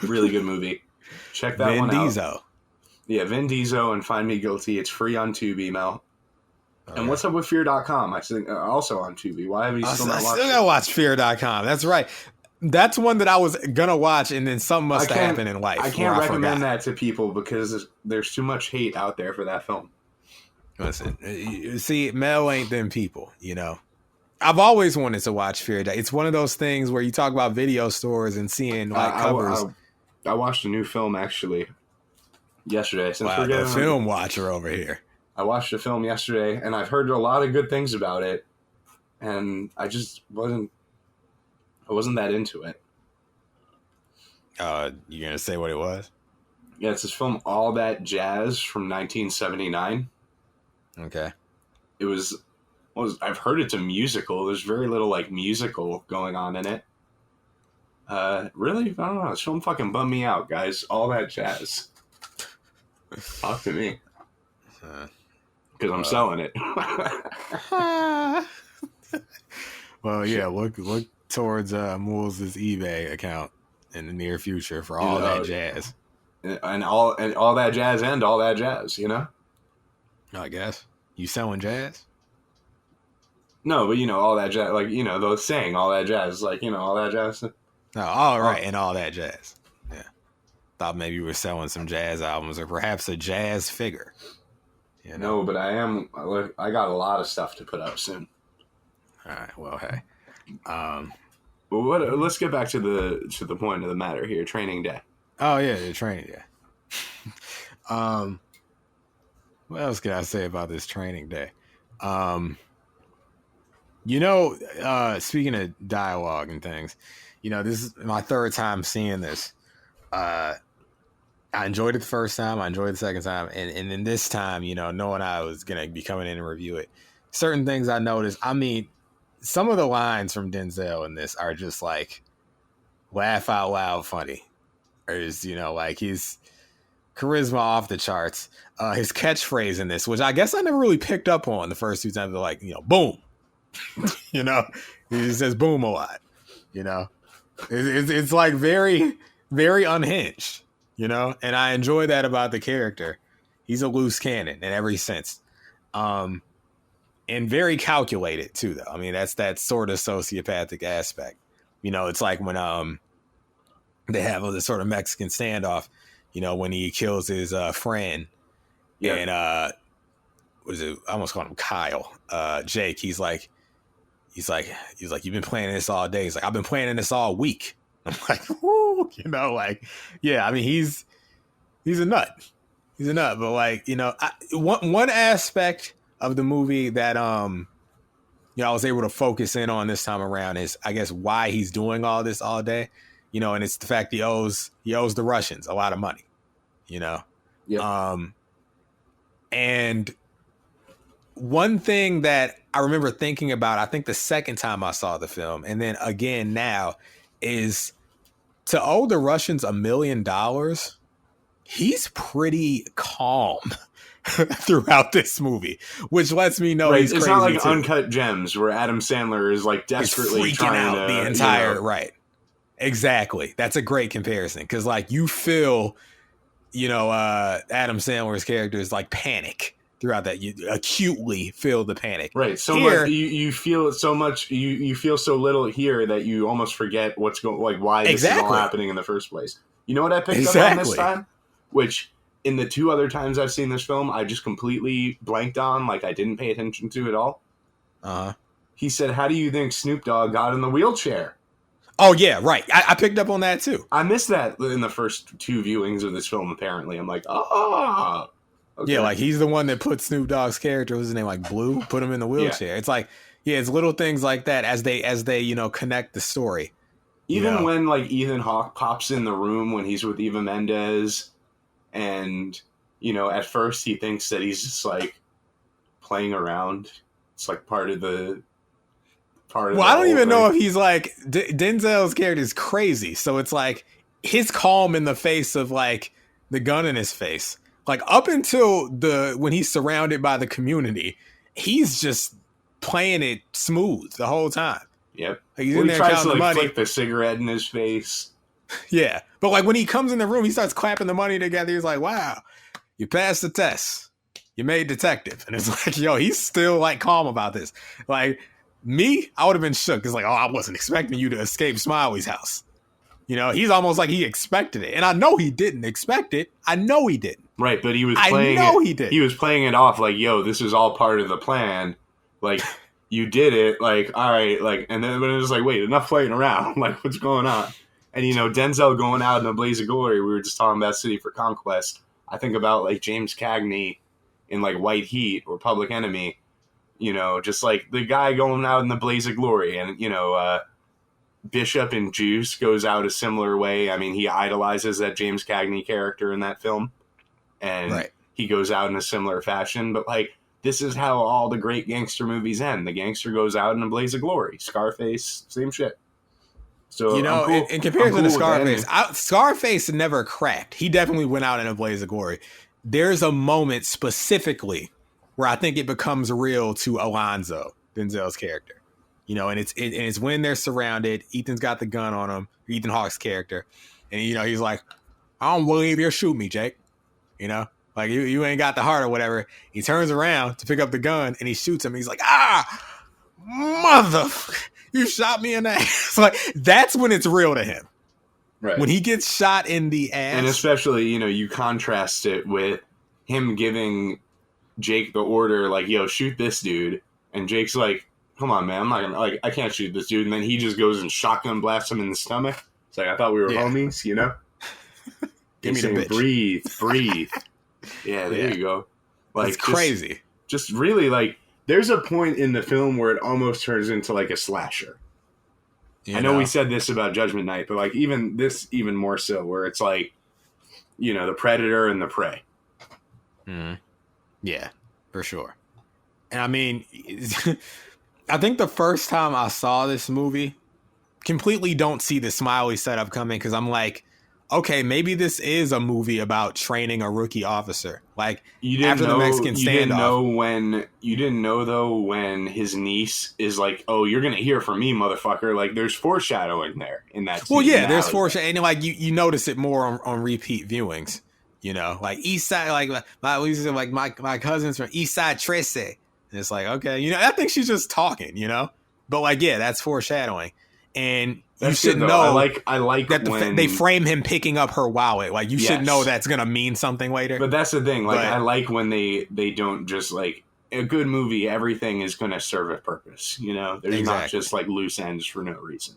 Really good movie. Check that one out.
Vin Diesel.
Yeah, Vin Diesel and Find Me Guilty. It's free on Tubi, Mel.
All
and
right.
what's up with Fear.com? I think also on Tubi. Why have you still not watched
I still gotta watch Fear.com. That's right. That's one that I was gonna watch, and then something must have happened in life.
I can't recommend that to people because there's too much hate out there for that film.
Listen, you see, Mel ain't them people, I've always wanted to watch Fear. It's one of those things where you talk about video stores and seeing like covers.
I watched a new film actually yesterday. Since
wow, the film watcher over here.
I watched a film yesterday, and I've heard a lot of good things about it, and I just wasn't that into it.
You gonna say what it was?
Yeah, it's this film, All That Jazz from 1979.
Okay.
It was I've heard it's a musical. There's very little like musical going on in it. Really? I don't know. This film fucking bummed me out, guys. All That Jazz. Talk to me. Because I'm selling it.
Well, yeah, look towards Moulz' eBay account in the near future for All That Jazz.
And all that jazz and All That Jazz,
I guess. You selling jazz?
No, but All That Jazz, like, the saying All That Jazz, like, All That Jazz.
No, all right, and All That Jazz. Yeah. Thought maybe you were selling some jazz albums or perhaps a jazz figure.
No, but I got a lot of stuff to put up soon.
All right, well, hey.
Well, let's get back to the point of the matter here, training day.
Oh, yeah, the training day. What else can I say about this training day? Speaking of dialogue and things, this is my third time seeing this. I enjoyed it the first time. I enjoyed it the second time. And then this time, knowing I was going to be coming in and review it, certain things I noticed. I mean, some of the lines from Denzel in this are just like laugh out loud funny. Or is, like his charisma off the charts. His catchphrase in this, which I guess I never really picked up on the first 2 times. They're like, boom. He says boom a lot. It's like very, very unhinged. And I enjoy that about the character. He's a loose cannon in every sense. And very calculated too, though. I mean, that's that sort of sociopathic aspect. It's like when they have this sort of Mexican standoff, when he kills his friend. Yeah. And what is it? I almost called him Kyle. Jake, he's like, you've been planning this all day. He's like, I've been planning this all week. I'm like, whoo, yeah, I mean, he's a nut. He's a nut. But like, one aspect of the movie that, I was able to focus in on this time around is, I guess, why he's doing all this all day, and it's the fact he owes the Russians a lot of money, Yeah.
And
And one thing that I remember thinking about, I think the second time I saw the film, and then again now, is to owe the Russians $1 million. He's pretty calm throughout this movie, which lets me know he's
it's
crazy
not like
too.
Uncut Gems where Adam Sandler is like desperately
freaking
trying
out
to
the entire right. Exactly. That's a great comparison because like you feel, Adam Sandler's character is like panic throughout that. You acutely feel the panic.
Right. So
here,
much you feel so much you feel so little here that you almost forget what's going, like why this is all happening in the first place. You know what I picked up on this time? Which in the 2 other times I've seen this film, I just completely blanked on, like I didn't pay attention to at all. He said, "How do you think Snoop Dogg got in the wheelchair?"
Oh, yeah, right. I picked up on that, too.
I missed that in the first 2 viewings of this film, apparently. I'm like, oh. Okay.
Yeah, like he's the one that put Snoop Dogg's character, what's his name, like Blue, put him in the wheelchair. Yeah. It's like, it's little things like that as they connect the story.
Even when, like, Ethan Hawke pops in the room when he's with Eva Mendes, and, at first he thinks that he's just, like, playing around. It's, like, part of the...
Well, I don't even know if he's like Denzel's character is crazy. So it's like his calm in the face of like the gun in his face. Like up until when he's surrounded by the community, he's just playing it smooth the whole time.
Yep.
Like he's in there counting the money.
Flick the cigarette in his face.
Yeah. But like when he comes in the room, he starts clapping the money together. He's like, wow, you passed the test. You made detective. And it's like, yo, he's still like calm about this. Like, me, I would have been shook. It's like, I wasn't expecting you to escape Smiley's house. He's almost like he expected it. And I know he didn't expect it. I know he didn't.
Right, but he was playing
he did.
He was playing it off like, yo, this is all part of the plan. Like, you did it. Like, all right. Like, and then it was like, wait, enough playing around. Like, what's going on? And, Denzel going out in a blaze of glory. We were just talking about City for Conquest. I think about, like, James Cagney in, like, White Heat or Public Enemy. Just like the guy going out in the blaze of glory. And, Bishop in Juice goes out a similar way. I mean, he idolizes that James Cagney character in that film. And he goes out in a similar fashion. But, like, this is how all the great gangster movies end. The gangster goes out in a blaze of glory. Scarface, same shit. So,
in comparison to Scarface, Scarface never cracked. He definitely went out in a blaze of glory. There's a moment specifically where I think it becomes real to Alonzo, Denzel's character, and it's when they're surrounded. Ethan's got the gun on him, Ethan Hawke's character, and he's like, I don't believe you'll shoot me, Jake. Like you ain't got the heart or whatever. He turns around to pick up the gun and he shoots him. He's like, motherfucker, you shot me in the ass. Like that's when it's real to him. Right. When he gets shot in the ass,
and especially you contrast it with him giving Jake the order, like, yo, shoot this dude. And Jake's like, come on, man, I'm not gonna, like, I can't shoot this dude. And then he just goes and shotgun blasts him in the stomach. It's like, I thought we were homies,
Give me the bitch.
Breathe. Yeah, there you go. Like,
it's crazy.
Just really, like, there's a point in the film where it almost turns into, like, a slasher. I know we said this about Judgment Night, but, like, even more so, where it's like, the predator and the prey.
Mm-hmm. Yeah, for sure. And I mean, I think the first time I saw this movie, completely don't see the Smiley setup coming because I'm like, okay, maybe this is a movie about training a rookie officer. Like after the Mexican standoff.
You didn't know though when his niece is like, "Oh, you're gonna hear from me, motherfucker." Like there's foreshadowing there in that.
Well, yeah, there's foreshadowing, and like you notice it more on repeat viewings. Like East Side, like my cousins from East Side Tracy. And it's like, okay, I think she's just talking, but like, yeah, that's foreshadowing. And you should know.
I like that
when they frame him picking up her wallet. Like you should know that's going to mean something later.
But that's the thing. Like I like when they don't just like a good movie. Everything is going to serve a purpose. There's not just like loose ends for no reason.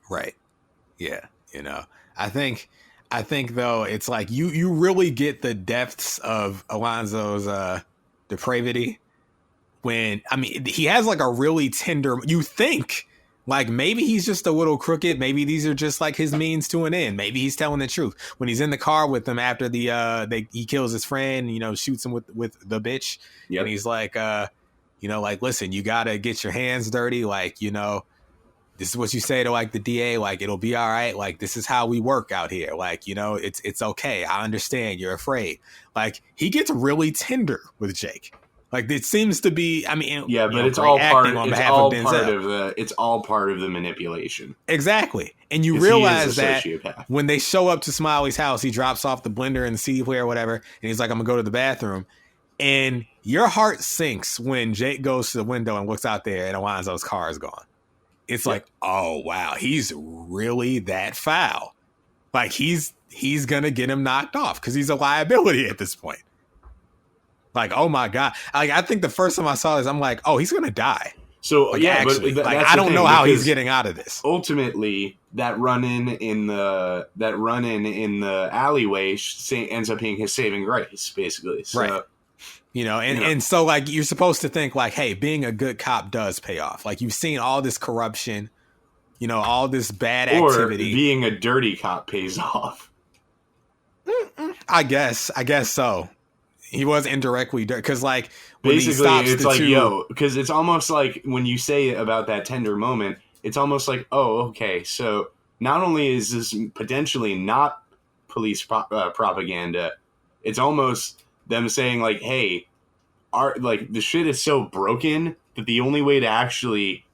Right. Yeah. I think though, it's like you really get the depths of Alonzo's depravity when, I mean, he has like a really tender, you think like maybe he's just a little crooked. Maybe these are just like his means to an end. Maybe he's telling the truth when he's in the car with them after he kills his friend, shoots him with the bitch. Yep. And he's like, You know, like, listen, you got to get your hands dirty. Like, you know, this is what you say to like the DA, like, it'll be all right. Like, this is how we work out here. Like, you know, it's okay. I understand you're afraid. Like, he gets really tender with Jake. Like, it seems to be, I mean,
yeah, but it's all part of the manipulation.
Exactly. And you realize that when they show up to Smiley's house, he drops off the blender and the CD player or whatever, and he's like, I'm gonna go to the bathroom. And your heart sinks when Jake goes to the window and looks out there and Alonzo's car is gone. It's like, oh wow, he's really that foul. Like, he's gonna get him knocked off because he's a liability at this point. Like, oh my God. Like, I think the first time I saw this, I'm like, oh, he's gonna die.
So
like,
yeah,
actually,
but
like, I don't know how he's getting out of this.
Ultimately, that run-in in the alleyway ends up being his saving grace, basically. So,
right. You know, and so like you're supposed to think like, hey, being a good cop does pay off. Like, you've seen all this corruption, you know, all this bad activity.
Or being a dirty cop pays off.
I guess so. He was indirectly dirty because, like, when
basically,
he stops
it's like, because it's almost like when you say about that tender moment, it's almost like, oh, okay, so not only is this potentially not police propaganda, it's almost them saying like, hey, the shit is so broken that the only way to actually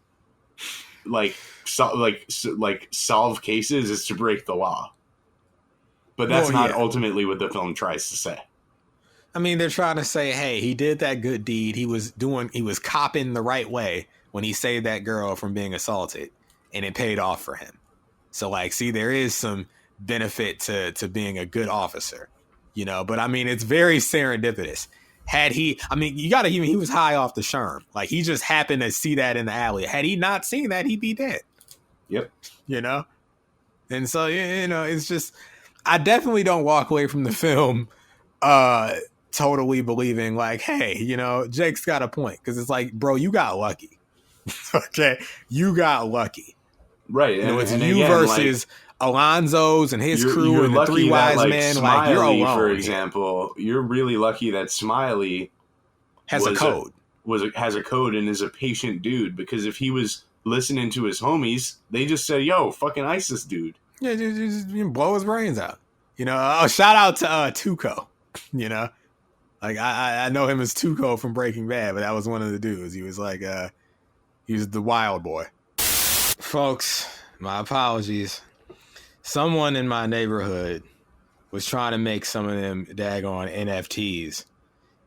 solve cases is to break the law. But that's not ultimately what the film tries to say.
I mean, they're trying to say, hey, he did that good deed. He was copping the right way when he saved that girl from being assaulted, and it paid off for him. So, like, see, there is some benefit to being a good officer, you know. But I mean, it's very serendipitous. He was high off the sherm. Like, he just happened to see that in the alley. Had he not seen that, he'd be dead.
Yep.
You know? And so, you know, it's just, I definitely don't walk away from the film totally believing like, hey, you know, Jake's got a point. Because it's like, bro, you got lucky. Okay? You got lucky.
Right.
You know, it's you versus Alonzo's and his crew and the three wise men.
Smiley,
like, you're alone.
For example, you're really lucky that Smiley
has a code.
Has a code and is a patient dude, because if he was listening to his homies, they just said, yo, fucking ISIS dude.
Yeah, just blow his brains out. You know, shout out to Tuco, you know? Like, I know him as Tuco from Breaking Bad, but that was one of the dudes. He was like, he was the wild boy. Folks, my apologies. Someone in my neighborhood was trying to make some of them daggone NFTs.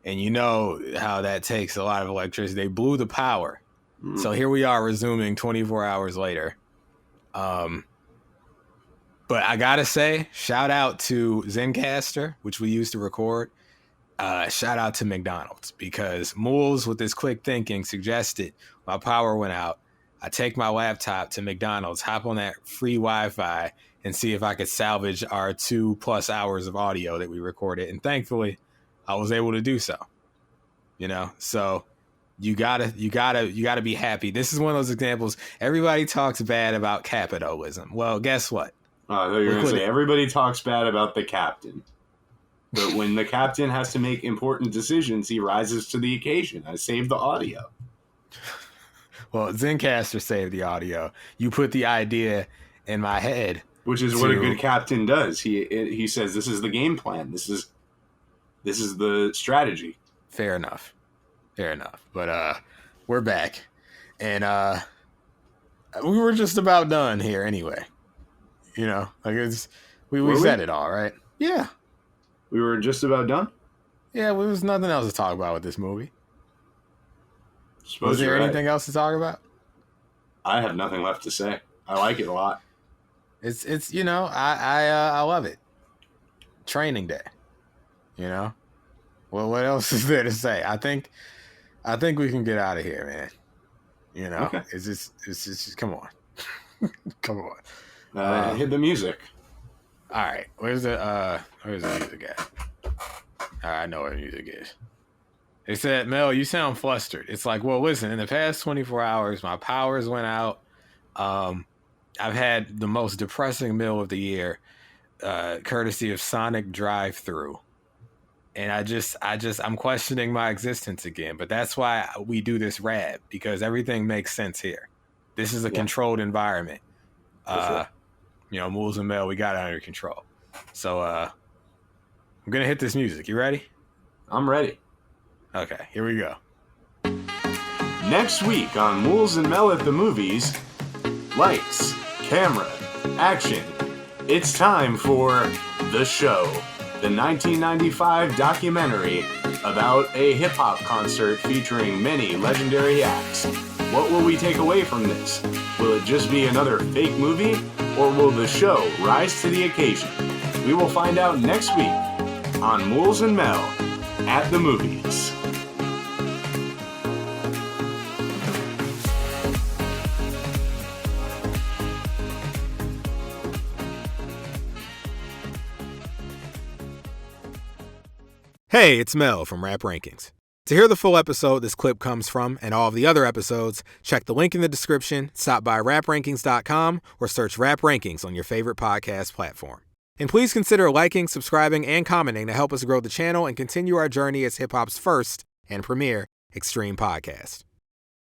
And you know how that takes a lot of electricity. They blew the power. So here we are resuming 24 hours later. But I gotta say, shout out to Zencastr, which we used to record. Shout out to McDonald's, because Moulz, with his quick thinking, suggested my power went out. I take my laptop to McDonald's, hop on that free Wi-Fi, and see if I could salvage our 2+ hours of audio that we recorded. And thankfully, I was able to do so. You know, so you gotta be happy. This is one of those examples. Everybody talks bad about capitalism. Well, guess what?
I thought you were going to say everybody talks bad about the captain. But when the captain has to make important decisions, he rises to the occasion. I saved the audio.
Well, Zencastr saved the audio. You put the idea in my head.
Which is what a good captain does. He says, this is the game plan. This is the strategy.
Fair enough. But we're back. And we were just about done here anyway. You know, like we said it all, right? Yeah.
We were just about done?
Yeah, there was nothing else to talk about with this movie.
Was there
anything else to talk about?
I have nothing left to say. I like it a lot.
It's you know, I love it. Training Day. You know? Well, what else is there to say? I think we can get out of here, man. You know? Okay. It's just come on. Come on.
Hit the music.
All right. Where's the music at? I know where the music is. They said, Mel, you sound flustered. It's like, well, listen, in the past 24 hours, my powers went out. I've had the most depressing meal of the year, courtesy of Sonic Drive-Thru. And I'm questioning my existence again. But that's why we do this rap, because everything makes sense here. This is a controlled environment.
Sure.
Moulz and Mel, we got it under control. So I'm going to hit this music. You ready?
I'm ready.
Okay, here we go.
Next week on Moulz and Mel at the Movies, lights, camera, action. It's time for The Show, the 1995 documentary about a hip-hop concert featuring many legendary acts. What will we take away from this? Will it just be another fake movie, or will the show rise to the occasion? We will find out next week on Moulz and Mel at the Movies.
Hey, it's Mel from Rap Rankings. To hear the full episode this clip comes from and all of the other episodes, check the link in the description, stop by raprankings.com, or search Rap Rankings on your favorite podcast platform. And please consider liking, subscribing, and commenting to help us grow the channel and continue our journey as hip-hop's first and premier extreme podcast.